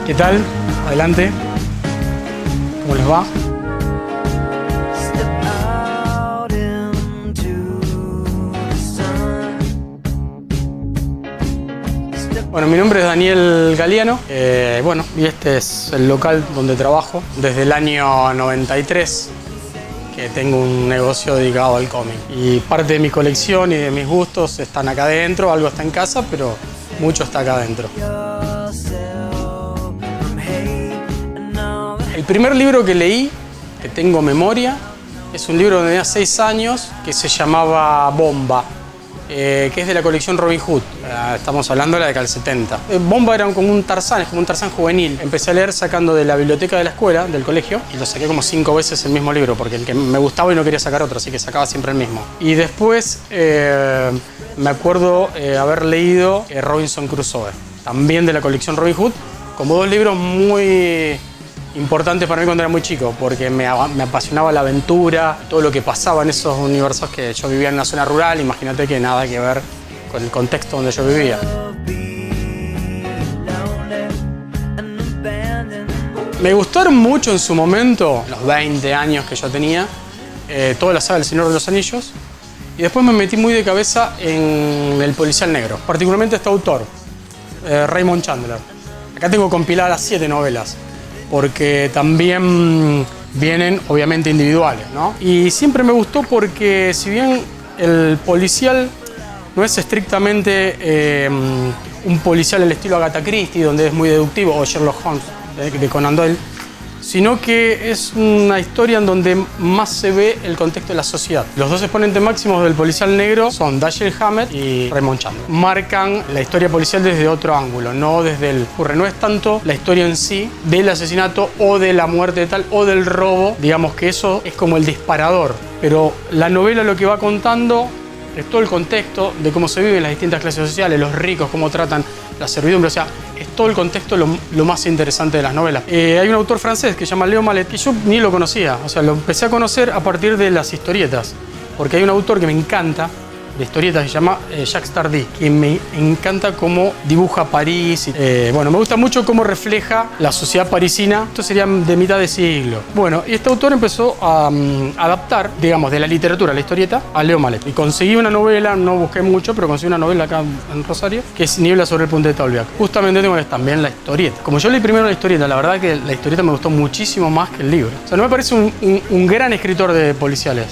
¿Qué tal? Adelante. ¿Cómo les va? Bueno, mi nombre es Daniel Galiano. Y este es el local donde trabajo desde el año 93, que tengo un negocio dedicado al cómic. Y parte de mi colección y de mis gustos están acá adentro, algo está en casa, pero mucho está acá adentro. El primer libro que leí, que tengo memoria, es un libro de tenía 6 años que se llamaba Bomba, que es de la colección Robin Hood. Estamos hablando de la década del 70. Bomba era como un Tarzán, es como un Tarzán juvenil. Empecé a leer sacando de la biblioteca de la escuela, del colegio, y lo saqué como 5 veces el mismo libro, porque el que me gustaba y no quería sacar otro, así que sacaba siempre el mismo. Y después me acuerdo haber leído Robinson Crusoe, también de la colección Robin Hood, como 2 libros muy importantes para mí cuando era muy chico, porque me apasionaba la aventura, todo lo que pasaba en esos universos, que yo vivía en una zona rural, imagínate que nada que ver con el contexto donde yo vivía. Me gustaron mucho en su momento, los 20 años que yo tenía, toda la saga del Señor de los Anillos, y después me metí muy de cabeza en el policial negro, particularmente este autor, Raymond Chandler. Acá tengo compiladas 7 novelas, porque también vienen obviamente individuales, ¿no? Y siempre me gustó porque si bien el policial no es estrictamente un policial al estilo Agatha Christie, donde es muy deductivo, o Sherlock Holmes de Conan Doyle, sino que es una historia en donde más se ve el contexto de la sociedad. Los 2 exponentes máximos del policial negro son Dashiell Hammett y Raymond Chandler. Marcan la historia policial desde otro ángulo, no desde el ocurre. No es tanto la historia en sí del asesinato o de la muerte de tal o del robo, digamos que eso es como el disparador, pero la novela lo que va contando es todo el contexto de cómo se viven en las distintas clases sociales, los ricos, cómo tratan la servidumbre, o sea, es todo el contexto lo más interesante de las novelas. Hay un autor francés que se llama Léo Mallet, que yo ni lo conocía, o sea, lo empecé a conocer a partir de las historietas, porque hay un autor que me encanta, de historietas, que se llama Jacques Tardy, que me encanta cómo dibuja París. Me gusta mucho cómo refleja la sociedad parisina. Esto sería de mitad de siglo. Bueno, y este autor empezó a adaptar, digamos, de la literatura, la historieta, a Léo Mallet. Y conseguí una novela, no busqué mucho, pero conseguí una novela acá en Rosario, que es Niebla sobre el puente de Tolbiac. Justamente tengo también la historieta. Como yo leí primero la historieta, la verdad que la historieta me gustó muchísimo más que el libro. O sea, no me parece un gran escritor de policiales,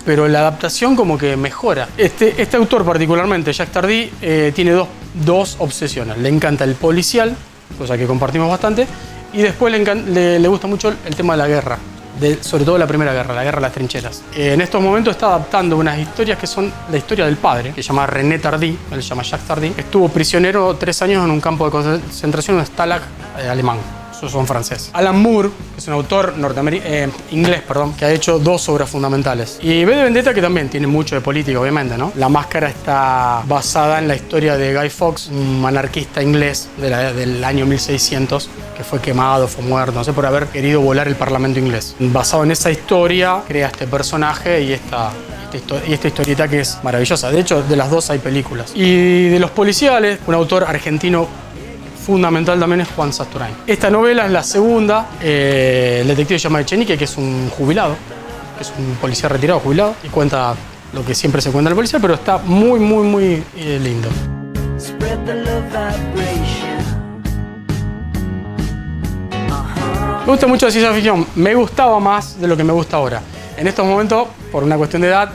pero la adaptación como que mejora. Este autor particularmente, Jacques Tardy, tiene dos obsesiones. Le encanta el policial, cosa que compartimos bastante, y después le gusta mucho el tema de la guerra, sobre todo la primera guerra, la guerra de las trincheras. En estos momentos está adaptando unas historias que son la historia del padre, que se llama René Tardy, él se llama Jacques Tardy. Estuvo prisionero 3 años en un campo de concentración, un stalag alemán. Son francés. Alan Moore, que es un autor inglés, que ha hecho 2 obras fundamentales. Y V de Vendetta, que también tiene mucho de política, obviamente, ¿no? La Máscara está basada en la historia de Guy Fawkes, un anarquista inglés del año 1600, que fue quemado, fue muerto, no sé, por haber querido volar el Parlamento inglés. Basado en esa historia, crea este personaje y esta historieta que es maravillosa. De hecho, de las 2 hay películas. Y de los policiales, un autor argentino fundamental también es Juan Sasturain. Esta novela es la segunda. El detective se llama Echenique, que es un jubilado, que es un policía retirado, jubilado, y cuenta lo que siempre se cuenta en el policial, pero está muy, muy, muy lindo. Me gusta mucho la ciencia ficción. Me gustaba más de lo que me gusta ahora. En estos momentos, por una cuestión de edad,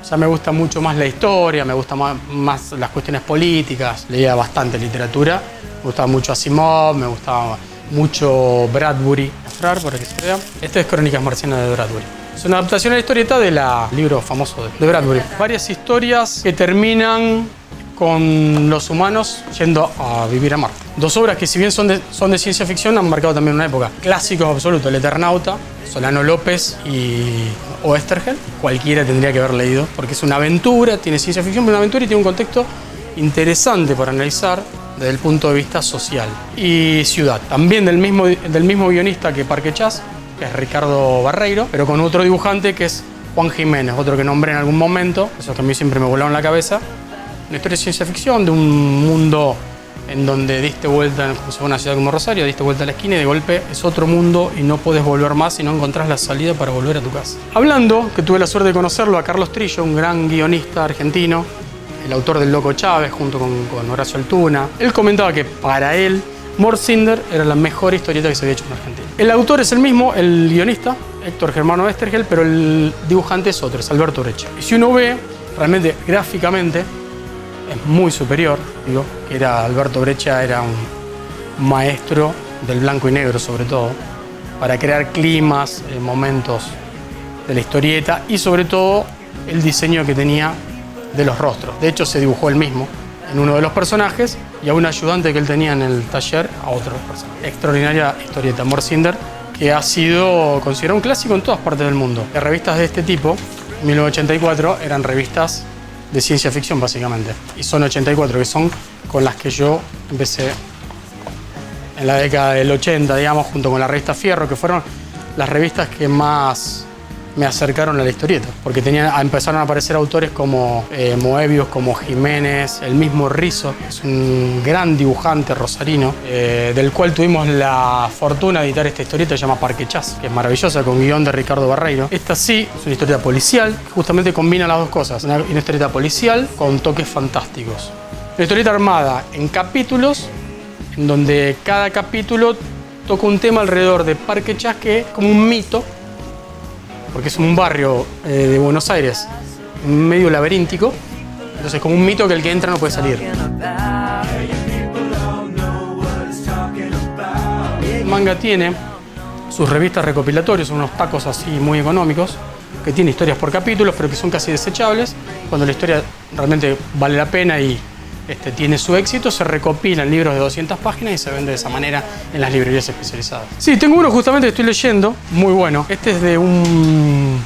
ya me gusta mucho más la historia, me gusta más las cuestiones políticas. Leía bastante literatura. Me gustaba mucho Asimov, me gustaba mucho Bradbury. Mostrar para que se vea. Este es Crónicas Marcianas de Bradbury. Es una adaptación a la historieta del libro famoso de Bradbury. Varias historias que terminan con los humanos yendo a vivir a Marte. 2 obras que, si bien son de ciencia ficción, han marcado también una época. Clásicos absolutos: El Eternauta, Solano López y Oesterheld. Cualquiera tendría que haber leído, porque es una aventura, tiene ciencia ficción, pero una aventura y tiene un contexto interesante para analizar desde el punto de vista social. Y Ciudad, también del mismo guionista que Parque Chas, que es Ricardo Barreiro, pero con otro dibujante que es Juan Jiménez, otro que nombré en algún momento, esos que a mí siempre me volaron la cabeza. Una historia de ciencia ficción, de un mundo en donde diste vuelta, como si fuera una ciudad como Rosario, diste vuelta a la esquina y de golpe es otro mundo y no podés volver más y no encontrás la salida para volver a tu casa. Hablando, que tuve la suerte de conocerlo, a Carlos Trillo, un gran guionista argentino, el autor del Loco Chávez junto con Horacio Altuna, él comentaba que para él Mort Cinder era la mejor historieta que se había hecho en Argentina. El autor es el mismo, el guionista, Héctor Germano Westergel, pero el dibujante es otro, es Alberto Breccia. Y si uno ve, realmente gráficamente, es muy superior, digo, que era Alberto Breccia, era un maestro del blanco y negro sobre todo, para crear climas, momentos de la historieta y sobre todo el diseño que tenía de los rostros. De hecho se dibujó él mismo en uno de los personajes y a un ayudante que él tenía en el taller a otro personaje. Extraordinaria historieta, Mort Cinder, que ha sido considerado un clásico en todas partes del mundo. Las revistas de este tipo, en 1984, eran revistas de ciencia ficción básicamente, y son 84, que son con las que yo empecé en la década del 80, digamos, junto con la revista Fierro, que fueron las revistas que más me acercaron a la historieta, porque empezaron a aparecer autores como Moebius, como Jiménez, el mismo Rizzo, que es un gran dibujante rosarino, del cual tuvimos la fortuna de editar esta historieta que se llama Parque Chas, que es maravillosa, con guión de Ricardo Barreiro. Esta sí es una historieta policial, que justamente combina las dos cosas, una historieta policial con toques fantásticos. Una historieta armada en capítulos, en donde cada capítulo toca un tema alrededor de Parque Chas, que es como un mito, porque es un barrio de Buenos Aires medio laberíntico, entonces como un mito que el que entra no puede salir. El manga tiene sus revistas recopilatorias, son unos tacos así muy económicos, que tiene historias por capítulos, pero que son casi desechables. Cuando la historia realmente vale la pena y tiene su éxito, se recopilan libros de 200 páginas y se vende de esa manera en las librerías especializadas. Sí, tengo uno justamente que estoy leyendo, muy bueno. Este es de un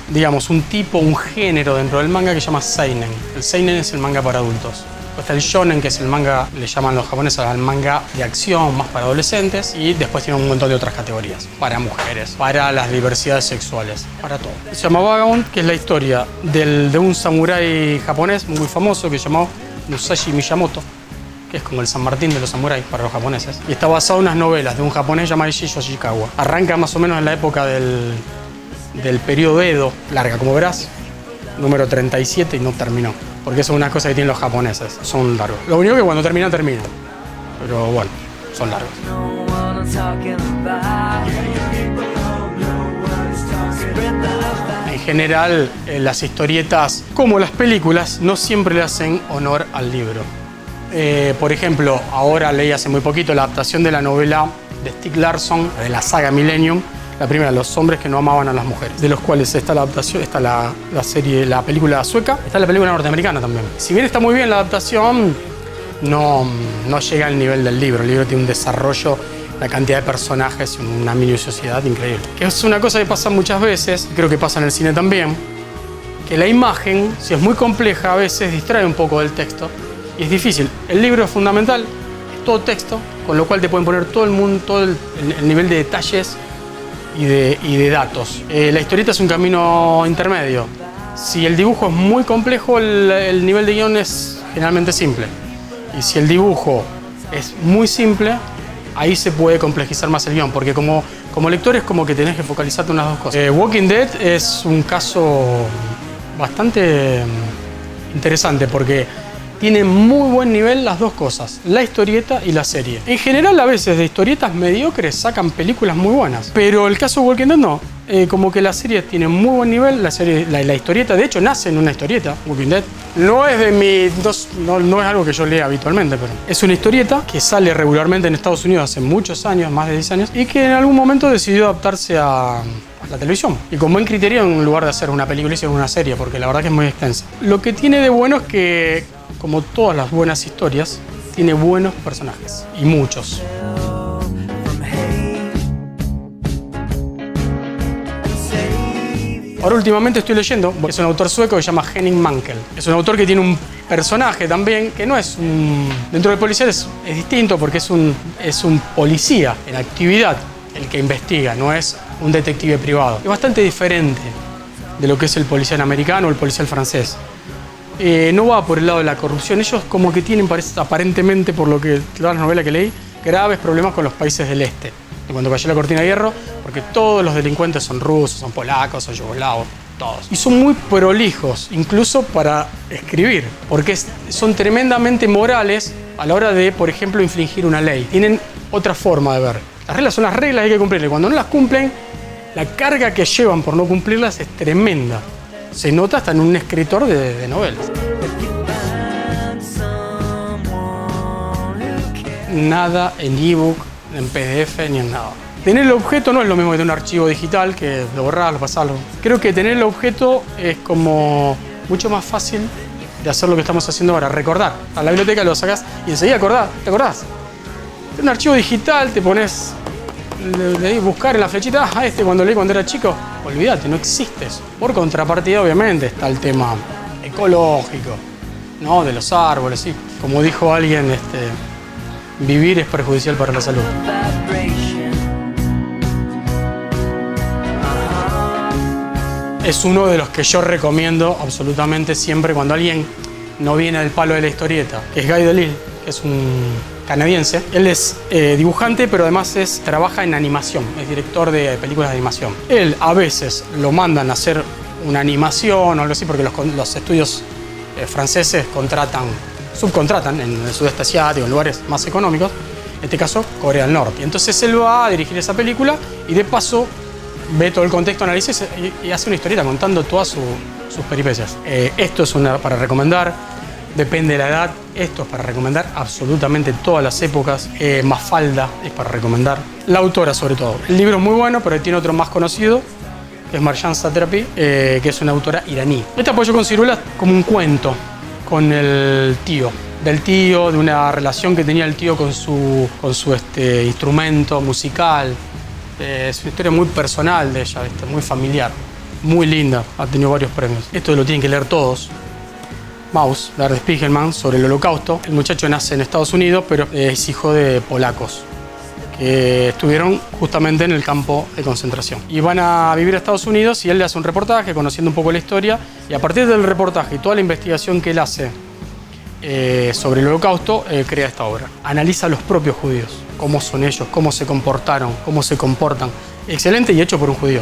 tipo, un género dentro del manga que se llama seinen. El seinen es el manga para adultos. Está el shonen, que es el manga, le llaman los japoneses al manga de acción, más para adolescentes, y después tiene un montón de otras categorías, para mujeres, para las diversidades sexuales, para todo. Se llama Vagabond, que es la historia de un samurái japonés muy famoso que se llamó Musashi Miyamoto, que es como el San Martín de los samuráis para los japoneses, y está basado en unas novelas de un japonés llamado Issei Yoshikawa. Arranca más o menos en la época del periodo Edo, larga como verás, número 37, y no terminó, porque eso es una cosa que tienen los japoneses, son largos. Lo único que cuando termina, termina, pero bueno, son largos. En general, las historietas, como las películas, no siempre le hacen honor al libro. Por ejemplo, ahora leí hace muy poquito la adaptación de la novela de Stieg Larsson, de la saga Millennium, la primera, Los hombres que no amaban a las mujeres, de los cuales está la adaptación, está la serie, la película sueca, está la película norteamericana también. Si bien está muy bien la adaptación, no llega al nivel del libro. El libro tiene un desarrollo, la cantidad de personajes y una minuciosidad increíble. Que es una cosa que pasa muchas veces, creo que pasa en el cine también, que la imagen, si es muy compleja, a veces distrae un poco del texto y es difícil. El libro es fundamental, es todo texto, con lo cual te pueden poner todo el nivel de detalles y de datos. La historieta es un camino intermedio. Si el dibujo es muy complejo, el nivel de guión es generalmente simple. Y si el dibujo es muy simple, ahí se puede complejizar más el guión, porque como lector es como que tenés que focalizarte en unas dos cosas. Walking Dead es un caso bastante interesante, porque tiene muy buen nivel las dos cosas, la historieta y la serie. En general, a veces de historietas mediocres sacan películas muy buenas, pero el caso de Walking Dead no. Como que la serie tiene muy buen nivel, la historieta, de hecho, nace en una historieta, Walking Dead. No es algo que yo lea habitualmente, pero es una historieta que sale regularmente en Estados Unidos hace muchos años, más de 10 años, y que en algún momento decidió adaptarse a la televisión. Y con buen criterio, en lugar de hacer una película, hicieron una serie, porque la verdad que es muy extensa. Lo que tiene de bueno es que, como todas las buenas historias, tiene buenos personajes, y muchos. Ahora últimamente estoy leyendo, es un autor sueco que se llama Henning Mankell. Es un autor que tiene un personaje también, que no es un... Dentro del policial es distinto, porque es un policía en actividad el que investiga, no es un detective privado. Es bastante diferente de lo que es el policial americano o el policial francés. no va por el lado de la corrupción. Ellos como que tienen, aparentemente, por lo que todas las novelas que leí, graves problemas con los países del este. De cuando cayó la cortina de hierro, porque todos los delincuentes son rusos, son polacos, son yugoslavos, todos. Y son muy prolijos, incluso para escribir, porque son tremendamente morales a la hora de, por ejemplo, infringir una ley. Tienen otra forma de ver. Las reglas son las reglas, hay que cumplirlas. Cuando no las cumplen, la carga que llevan por no cumplirlas es tremenda. Se nota hasta en un escritor de novelas. Nada en ebook, en PDF, ni en nada. Tener el objeto no es lo mismo que tener un archivo digital, que lo borrás, lo pasás. Creo que tener el objeto es como mucho más fácil de hacer lo que estamos haciendo ahora, recordar. A la biblioteca lo sacás y enseguida te acordás. En un archivo digital te pones, buscar en la flechita, cuando leí cuando era chico, olvídate, no existe eso. Por contrapartida, obviamente, está el tema ecológico, ¿no? De los árboles, sí. Como dijo alguien, vivir es perjudicial para la salud. Es uno de los que yo recomiendo absolutamente siempre cuando alguien no viene del palo de la historieta, que es Guy Delisle, que es un canadiense. Él es dibujante, pero además trabaja en animación, es director de películas de animación. Él a veces lo mandan a hacer una animación o algo así, porque los estudios franceses subcontratan en el sudeste asiático, en lugares más económicos, en este caso Corea del Norte. Y entonces él va a dirigir esa película y de paso ve todo el contexto, analiza y hace una historieta contando todas sus peripecias. Esto es para recomendar, depende de la edad, esto es para recomendar absolutamente todas las épocas. Mafalda es para recomendar. La autora sobre todo. El libro es muy bueno, pero tiene otro más conocido, que es Marjan Satrapi, que es una autora iraní. Esta Pollo con ciruelas como un cuento con el tío. De una relación que tenía el tío con su instrumento musical. Es una historia muy personal de ella, muy familiar, muy linda, ha tenido varios premios. Esto lo tienen que leer todos. Maus, de Ernest Spiegelman, sobre el Holocausto. El muchacho nace en Estados Unidos, pero es hijo de polacos que estuvieron justamente en el campo de concentración. Y van a vivir a Estados Unidos y él le hace un reportaje conociendo un poco la historia, y a partir del reportaje y toda la investigación que él hace sobre el Holocausto, crea esta obra. Analiza a los propios judíos, cómo son ellos, cómo se comportaron, cómo se comportan. Excelente y hecho por un judío.